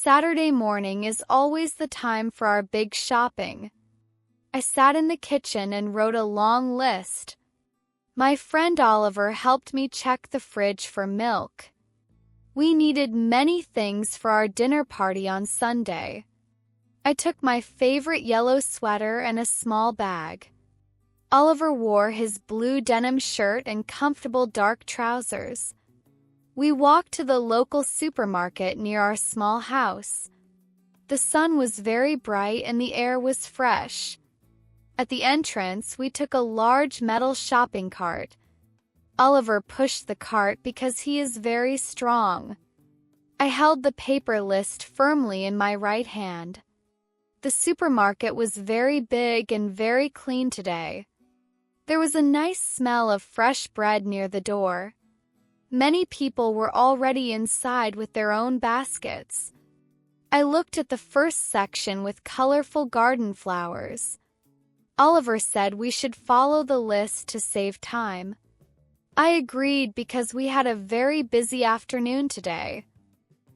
Saturday morning is always the time for our big shopping. I sat in the kitchen and wrote a long list. My friend Oliver helped me check the fridge for milk. We needed many things for our dinner party on Sunday. I took my favorite yellow sweater and a small bag. Oliver wore his blue denim shirt and comfortable dark trousers. We walked to the local supermarket near our small house. The sun was very bright and the air was fresh. At the entrance, we took a large metal shopping cart. Oliver pushed the cart because he is very strong. I held the paper list firmly in my right hand. The supermarket was very big and very clean today. There was a nice smell of fresh bread near the door. Many people were already inside with their own baskets. I looked at the first section with colorful garden flowers. Oliver said we should follow the list to save time. I agreed because we had a very busy afternoon today.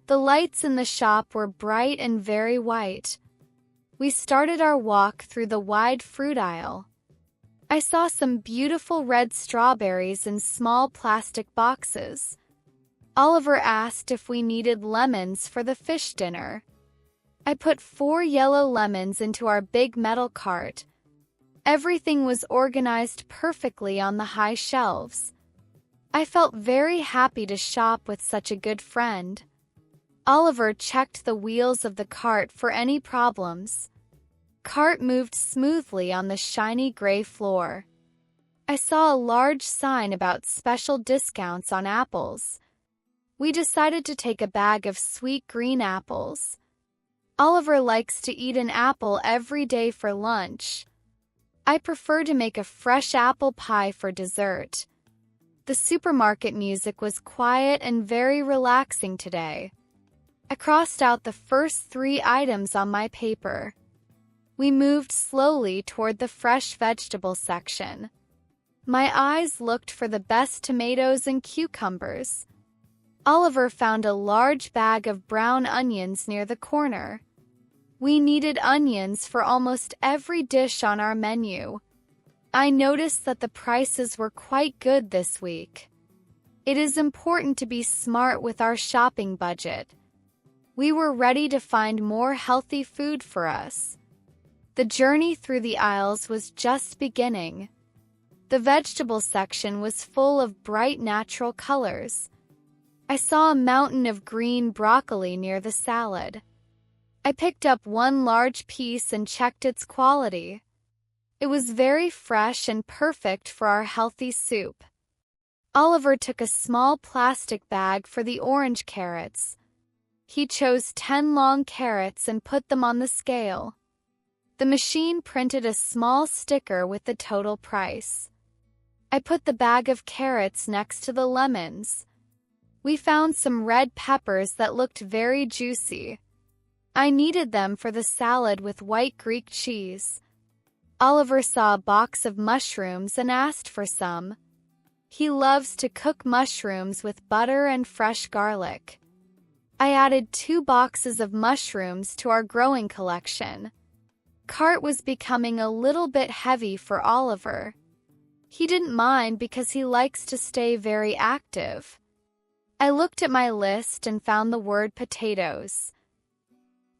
The lights in the shop were bright and very white. We started our walk through the wide fruit aisle. I saw some beautiful red strawberries in small plastic boxes. Oliver asked if we needed lemons for the fish dinner. I put 4 yellow lemons into our big metal cart. Everything was organized perfectly on the high shelves. I felt very happy to shop with such a good friend. Oliver checked the wheels of the cart for any problems. Cart moved smoothly on the shiny gray floor. I saw a large sign about special discounts on apples. We decided to take a bag of sweet green apples. Oliver likes to eat an apple every day for lunch. I prefer to make a fresh apple pie for dessert. The supermarket music was quiet and very relaxing today. I crossed out the first 3 items on my paper. We moved slowly toward the fresh vegetable section. My eyes looked for the best tomatoes and cucumbers. Oliver found a large bag of brown onions near the corner. We needed onions for almost every dish on our menu. I noticed that the prices were quite good this week. It is important to be smart with our shopping budget. We were ready to find more healthy food for us. The journey through the aisles was just beginning. The vegetable section was full of bright natural colors. I saw a mountain of green broccoli near the salad. I picked up 1 large piece and checked its quality. It was very fresh and perfect for our healthy soup. Oliver took a small plastic bag for the orange carrots. He chose 10 long carrots and put them on the scale. The machine printed a small sticker with the total price. I put the bag of carrots next to the lemons. We found some red peppers that looked very juicy. I needed them for the salad with white Greek cheese. Oliver saw a box of mushrooms and asked for some. He loves to cook mushrooms with butter and fresh garlic. I added 2 boxes of mushrooms to our growing collection. Cart was becoming a little bit heavy for Oliver. He didn't mind because he likes to stay very active. I looked at my list and found the word potatoes.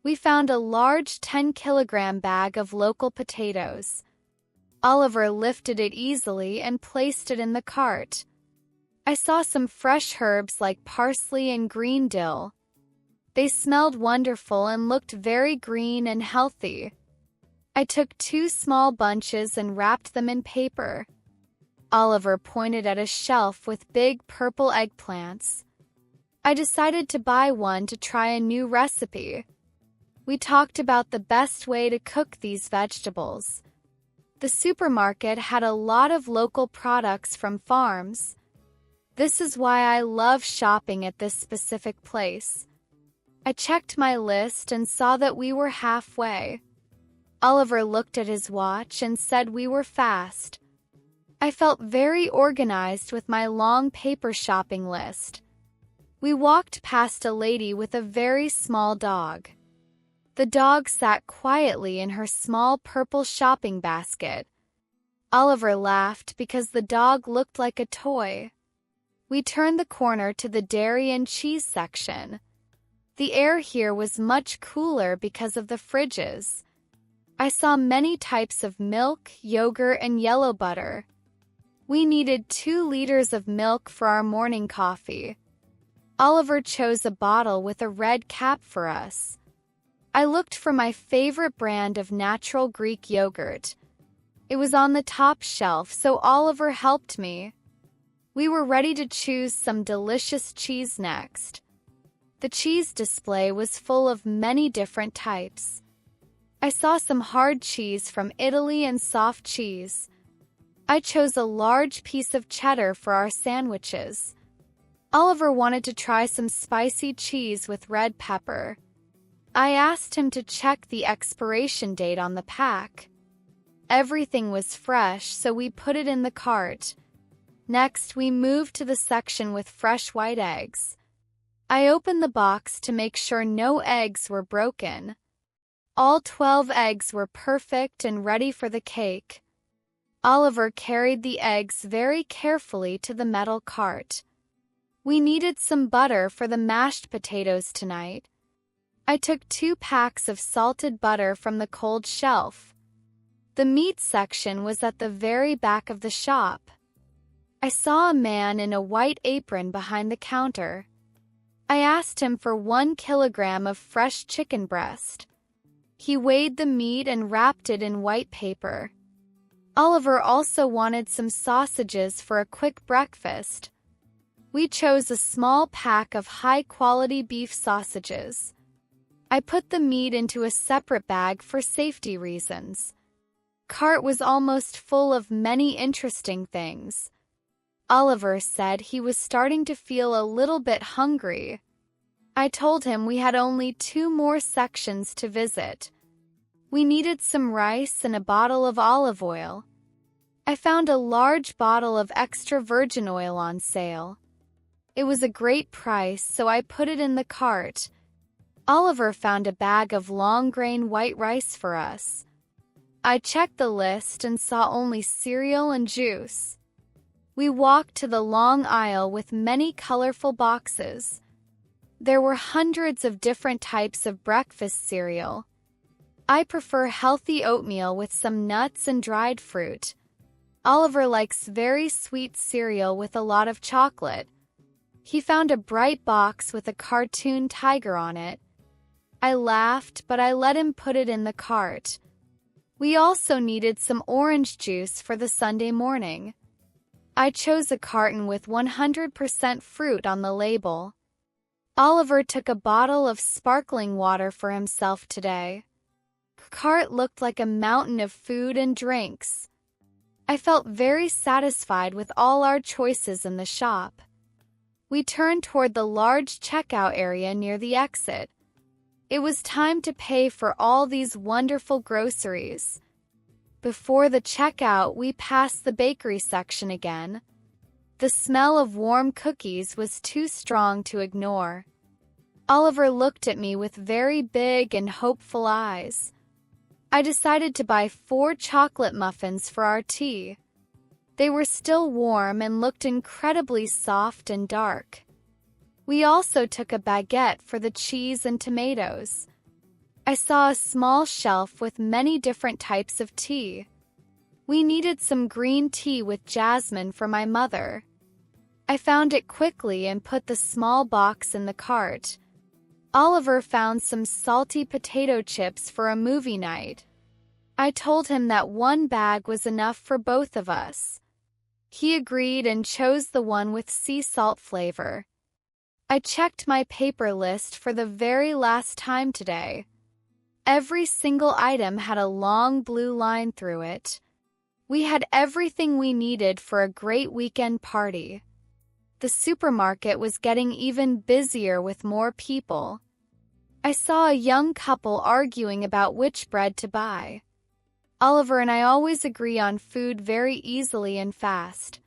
We found a large 10-kilogram bag of local potatoes. Oliver lifted it easily and placed it in the cart. I saw some fresh herbs like parsley and green dill. They smelled wonderful and looked very green and healthy. I took 2 small bunches and wrapped them in paper. Oliver pointed at a shelf with big purple eggplants. I decided to buy one to try a new recipe. We talked about the best way to cook these vegetables. The supermarket had a lot of local products from farms. This is why I love shopping at this specific place. I checked my list and saw that we were halfway. Oliver looked at his watch and said we were fast. I felt very organized with my long paper shopping list. We walked past a lady with a very small dog. The dog sat quietly in her small purple shopping basket. Oliver laughed because the dog looked like a toy. We turned the corner to the dairy and cheese section. The air here was much cooler because of the fridges. I saw many types of milk, yogurt, and yellow butter. We needed 2 liters of milk for our morning coffee. Oliver chose a bottle with a red cap for us. I looked for my favorite brand of natural Greek yogurt. It was on the top shelf, so Oliver helped me. We were ready to choose some delicious cheese next. The cheese display was full of many different types. I saw some hard cheese from Italy and soft cheese. I chose a large piece of cheddar for our sandwiches. Oliver wanted to try some spicy cheese with red pepper. I asked him to check the expiration date on the pack. Everything was fresh, so we put it in the cart. Next, we moved to the section with fresh white eggs. I opened the box to make sure no eggs were broken. All 12 eggs were perfect and ready for the cake. Oliver carried the eggs very carefully to the metal cart. We needed some butter for the mashed potatoes tonight. I took 2 packs of salted butter from the cold shelf. The meat section was at the very back of the shop. I saw a man in a white apron behind the counter. I asked him for 1 kilogram of fresh chicken breast. He weighed the meat and wrapped it in white paper. Oliver also wanted some sausages for a quick breakfast. We chose a small pack of high-quality beef sausages. I put the meat into a separate bag for safety reasons. Cart was almost full of many interesting things. Oliver said he was starting to feel a little bit hungry. I told him we had only 2 more sections to visit. We needed some rice and a bottle of olive oil. I found a large bottle of extra virgin oil on sale. It was a great price, so I put it in the cart. Oliver found a bag of long-grain white rice for us. I checked the list and saw only cereal and juice. We walked to the long aisle with many colorful boxes. There were hundreds of different types of breakfast cereal. I prefer healthy oatmeal with some nuts and dried fruit. Oliver likes very sweet cereal with a lot of chocolate. He found a bright box with a cartoon tiger on it. I laughed, but I let him put it in the cart. We also needed some orange juice for the Sunday morning. I chose a carton with 100% fruit on the label. Oliver took a bottle of sparkling water for himself today. The cart looked like a mountain of food and drinks. I felt very satisfied with all our choices in the shop. We turned toward the large checkout area near the exit. It was time to pay for all these wonderful groceries. Before the checkout, we passed the bakery section again. The smell of warm cookies was too strong to ignore. Oliver looked at me with very big and hopeful eyes. I decided to buy 4 chocolate muffins for our tea. They were still warm and looked incredibly soft and dark. We also took a baguette for the cheese and tomatoes. I saw a small shelf with many different types of tea. We needed some green tea with jasmine for my mother. I found it quickly and put the small box in the cart. Oliver found some salty potato chips for a movie night. I told him that 1 bag was enough for both of us. He agreed and chose the one with sea salt flavor. I checked my paper list for the very last time today. Every single item had a long blue line through it. We had everything we needed for a great weekend party. The supermarket was getting even busier with more people. I saw a young couple arguing about which bread to buy. Oliver and I always agree on food very easily and fast.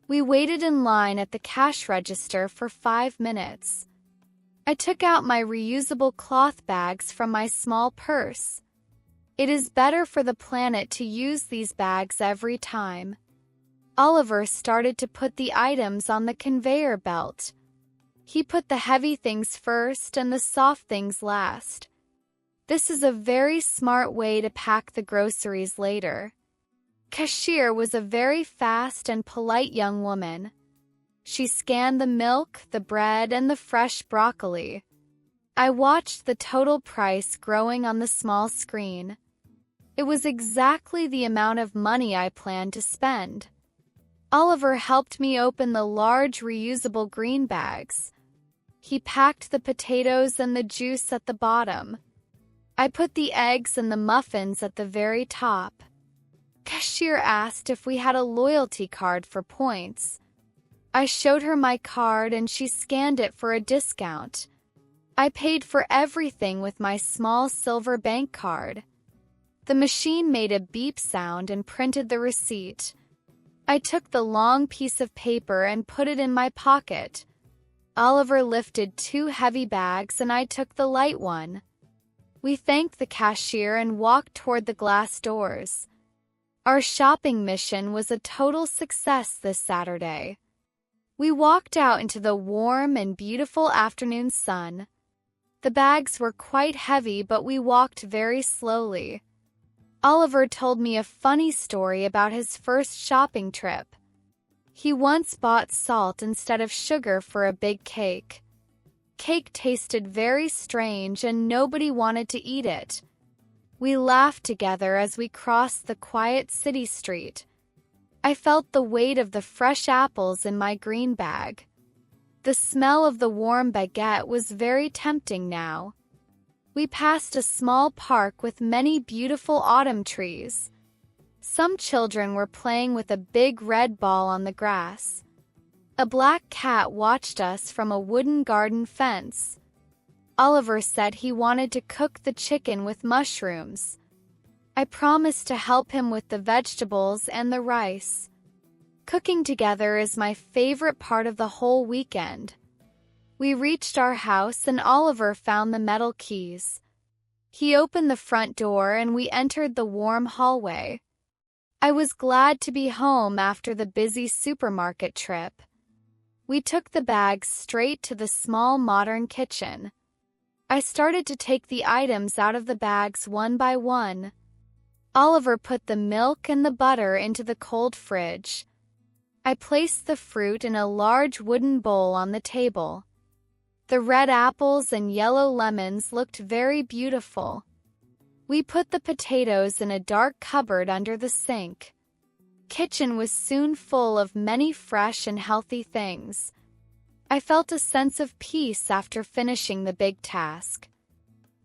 We waited in line at the cash register for 5 minutes. I took out my reusable cloth bags from my small purse. It is better for the planet to use these bags every time. Oliver started to put the items on the conveyor belt. He put the heavy things first and the soft things last. This is a very smart way to pack the groceries later. Cashier was a very fast and polite young woman. She scanned the milk, the bread, and the fresh broccoli. I watched the total price growing on the small screen. It was exactly the amount of money I planned to spend. Oliver helped me open the large reusable green bags. He packed the potatoes and the juice at the bottom. I put the eggs and the muffins at the very top. Cashier asked if we had a loyalty card for points. I showed her my card and she scanned it for a discount. I paid for everything with my small silver bank card. The machine made a beep sound and printed the receipt. I took the long piece of paper and put it in my pocket. Oliver lifted 2 heavy bags and I took the light one. We thanked the cashier and walked toward the glass doors. Our shopping mission was a total success this Saturday. We walked out into the warm and beautiful afternoon sun. The bags were quite heavy, but we walked very slowly. Oliver told me a funny story about his first shopping trip. He once bought salt instead of sugar for a big cake. Cake tasted very strange and nobody wanted to eat it. We laughed together as we crossed the quiet city street. I felt the weight of the fresh apples in my green bag. The smell of the warm baguette was very tempting now. We passed a small park with many beautiful autumn trees. Some children were playing with a big red ball on the grass. A black cat watched us from a wooden garden fence. Oliver said he wanted to cook the chicken with mushrooms. I promised to help him with the vegetables and the rice. Cooking together is my favorite part of the whole weekend. We reached our house and Oliver found the metal keys. He opened the front door and we entered the warm hallway. I was glad to be home after the busy supermarket trip. We took the bags straight to the small modern kitchen. I started to take the items out of the bags one by one. Oliver put the milk and the butter into the cold fridge. I placed the fruit in a large wooden bowl on the table. The red apples and yellow lemons looked very beautiful. We put the potatoes in a dark cupboard under the sink. Kitchen was soon full of many fresh and healthy things. I felt a sense of peace after finishing the big task.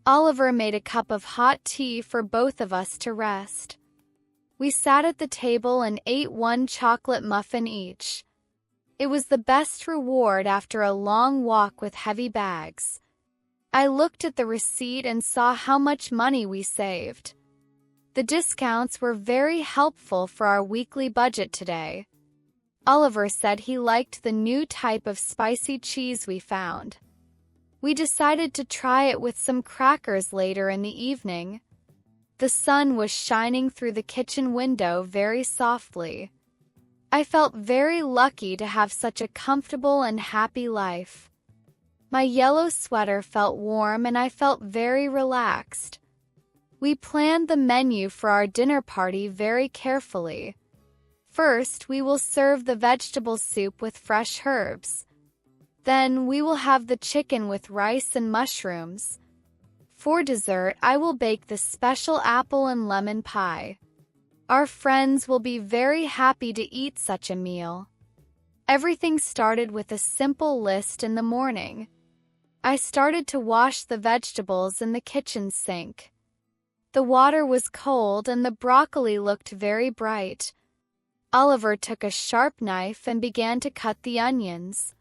Oliver made a cup of hot tea for both of us to rest. We sat at the table and ate 1 chocolate muffin each. It was the best reward after a long walk with heavy bags. I looked at the receipt and saw how much money we saved. The discounts were very helpful for our weekly budget today. Oliver said he liked the new type of spicy cheese we found. We decided to try it with some crackers later in the evening. The sun was shining through the kitchen window very softly. I felt very lucky to have such a comfortable and happy life. My yellow sweater felt warm and I felt very relaxed. We planned the menu for our dinner party very carefully. First, we will serve the vegetable soup with fresh herbs. Then, we will have the chicken with rice and mushrooms. For dessert, I will bake the special apple and lemon pie. Our friends will be very happy to eat such a meal. Everything started with a simple list in the morning. I started to wash the vegetables in the kitchen sink. The water was cold and the broccoli looked very bright. Oliver took a sharp knife and began to cut the onions.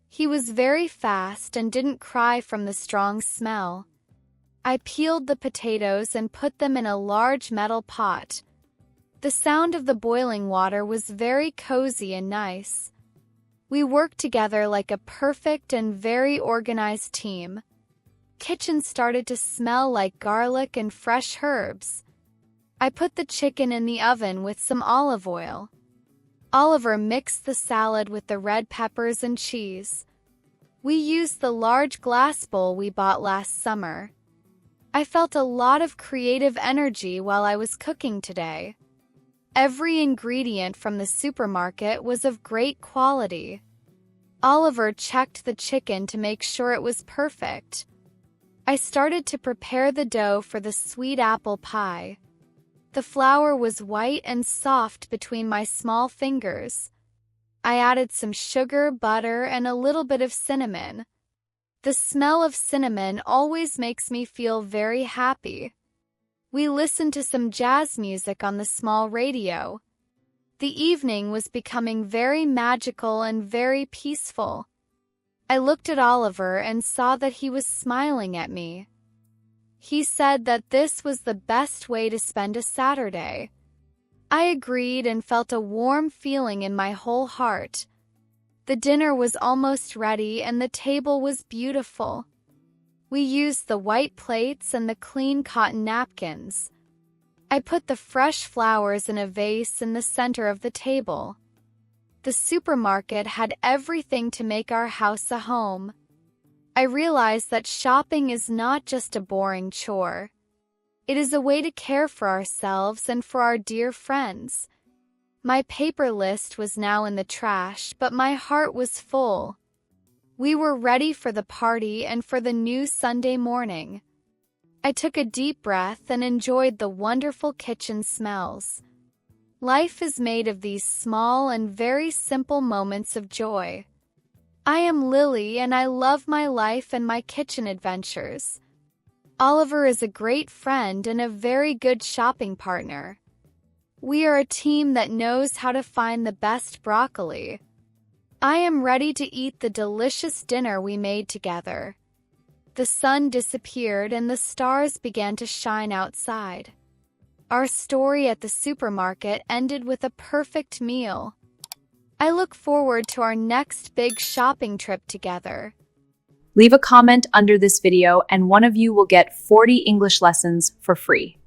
He was very fast and didn't cry from the strong smell. I peeled the potatoes and put them in a large metal pot. The sound of the boiling water was very cozy and nice. We worked together like a perfect and very organized team. Kitchen started to smell like garlic and fresh herbs. I put the chicken in the oven with some olive oil. Oliver mixed the salad with the red peppers and cheese. We used the large glass bowl we bought last summer. I felt a lot of creative energy while I was cooking today. Every ingredient from the supermarket was of great quality. Oliver checked the chicken to make sure it was perfect. I started to prepare the dough for the sweet apple pie. The flour was white and soft between my small fingers. I added some sugar, butter, and a little bit of cinnamon. The smell of cinnamon always makes me feel very happy. We listened to some jazz music on the small radio. The evening was becoming very magical and very peaceful. I looked at Oliver and saw that he was smiling at me. He said that this was the best way to spend a Saturday. I agreed and felt a warm feeling in my whole heart. The dinner was almost ready and the table was beautiful. We used the white plates and the clean cotton napkins. I put the fresh flowers in a vase in the center of the table. The supermarket had everything to make our house a home. I realized that shopping is not just a boring chore. It is a way to care for ourselves and for our dear friends. My paper list was now in the trash, but my heart was full. We were ready for the party and for the new Sunday morning. I took a deep breath and enjoyed the wonderful kitchen smells. Life is made of these small and very simple moments of joy. I am Lily and I love my life and my kitchen adventures. Oliver is a great friend and a very good shopping partner. We are a team that knows how to find the best broccoli. I am ready to eat the delicious dinner we made together. The sun disappeared and the stars began to shine outside. Our story at the supermarket ended with a perfect meal. I look forward to our next big shopping trip together. Leave a comment under this video and one of you will get 40 English lessons for free.